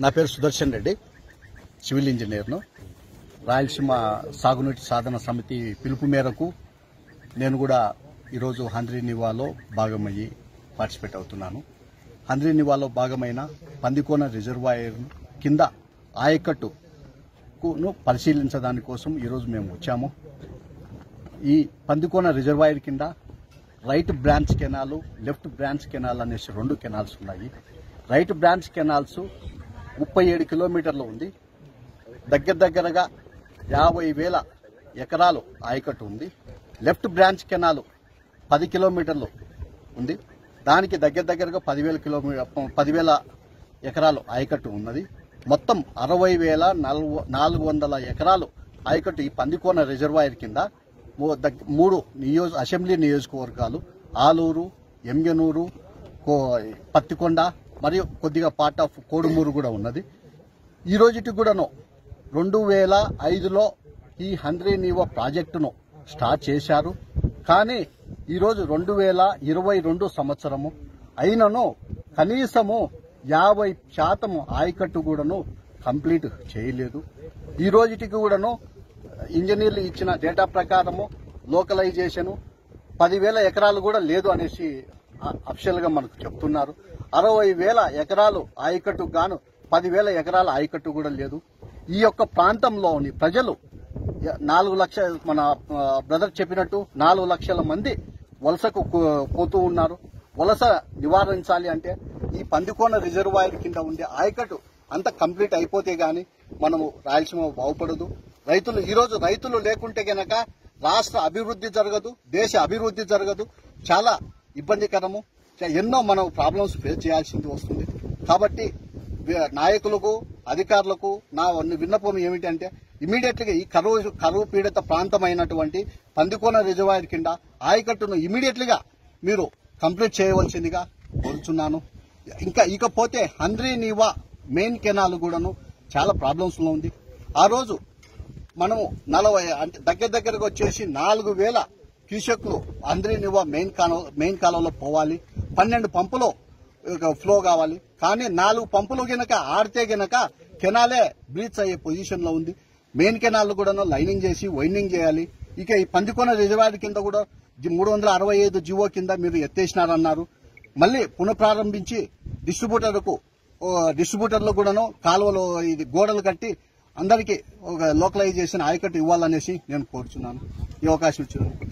నా పేరు సుదర్శన్ రెడ్డి, సివిల్ ఇంజనీర్ను. రాయలసీమ సాగునీటి సాధన సమితి పిలుపు మేరకు నేను కూడా ఈరోజు హంద్రీనివాలో భాగమయ్యి పార్టిసిపేట్ అవుతున్నాను. హంద్రీనివాలో భాగమైన పందికోన రిజర్వాయర్ కింద ఆయకట్టును పరిశీలించడానికి కోసం ఈరోజు మేము వచ్చాము. ఈ పందికోన రిజర్వాయర్ కింద right branch canal, left branch canal అనేసి 2 కెనాల్స్ ఉన్నాయి. రైట్ బ్రాంచ్ కెనాల్స్ 37 కిలోమీటర్లు ఉంది. దగ్గరగా 50,000 ఎకరాలు ఆయకట్టు ఉంది. లెఫ్ట్ బ్రాంచ్ కెనాల్ 10 కిలోమీటర్లు ఉంది. దానికి దగ్గరగా 10,000 ఎకరాలు ఆయకట్టు ఉన్నది. మొత్తం 60,400 ఎకరాలు ఆయకట్టు ఈ పందికోన రిజర్వాయర్ కింద 3 అసెంబ్లీ నియోజకవర్గాలు ఆలూరు, ఎంగనూరు, పత్తికొండ మరియు కొద్దిగా పార్ట్ ఆఫ్ కోడుమూరు కూడా ఉన్నది. ఈ రోజుకి కూడాను 2005లో ఈ హంద్రీనివా ప్రాజెక్టును స్టార్ట్ చేశారు. కానీ ఈరోజు 2022 సంవత్సరము అయినను కనీసము 50% ఆయకట్టు కూడాను కంప్లీట్ చేయలేదు. ఈ రోజుకి కూడాను ఇంజనీర్లు ఇచ్చిన డేటా ప్రకారము లోకలైజేషన్ 10,000 ఎకరాలు కూడా లేదు అనేసి అఫిషియల్ గా మనకు చెప్తున్నారు. 60,000 ఎకరాలు ఆయకట్టు గాను 10,000 ఎకరాల ఆయకట్టు కూడా లేదు. ఈ యొక్క ప్రాంతంలోని ప్రజలు 4 లక్షల, మన బ్రదర్ చెప్పినట్టు 4 లక్షల మంది వలసకు పోతూ ఉన్నారు. వలస నివారించాలి అంటే ఈ పందికోన రిజర్వాయర్ కింద ఉండే ఆయకట్టు అంత కంప్లీట్ అయిపోతే గాని మనము రాయలసీమ బాగుపడదు. ఈరోజు రైతులు లేకుంటే గనక రాష్ట్ర అభివృద్ధి జరగదు, దేశ అభివృద్ధి జరగదు. చాలా ఇబ్బందికరము. ఎన్నో మనం ప్రాబ్లమ్స్ ఫేస్ చేయాల్సింది వస్తుంది. కాబట్టి నాయకులకు, అధికారులకు నా విన్నపం ఏమిటంటే ఇమీడియట్ గా ఈ కరువు పీడిత ప్రాంతమైనటువంటి పందికోన రిజర్వాయర్ కింద ఆయకట్టును ఇమీడియట్ గా మీరు కంప్లీట్ చేయవలసిందిగా కోరుచున్నాను. ఇకపోతే హంద్రీనివా మెయిన్ కెనాల్ కూడాను చాలా ప్రాబ్లమ్స్ లో ఉంది. ఆ రోజు మనము 40 అంటే దగ్గరగా వచ్చేసి 4,000 క్యూసెక్లు హంద్రీనివా మెయిన్ కాలువలో పోవాలి. 12 పంపులు ఫ్లో కావాలి. కానీ 4 పంపులు గనక ఆడితే గనక కెనాలే బ్రీచ్ అయ్యే పొజిషన్ లో ఉంది. మెయిన్ కెనాల్ కూడా లైనింగ్ చేసి వైండింగ్ చేయాలి. ఇక ఈ పందికోన రిజర్వాయర్ కింద కూడా 365 జీవో కింద మీరు ఎత్తేసినారన్నారు. మళ్ళీ పునఃప్రారంభించి డిస్ట్రిబ్యూటర్లు కూడాను కాలువలో ఇది గోడలు కట్టి అందరికీ ఒక లోకలైజేషన్ ఆయకట్టు ఇవ్వాలనేసి నేను కోరుచున్నాను. ఈ అవకాశం ఇచ్చినందుకు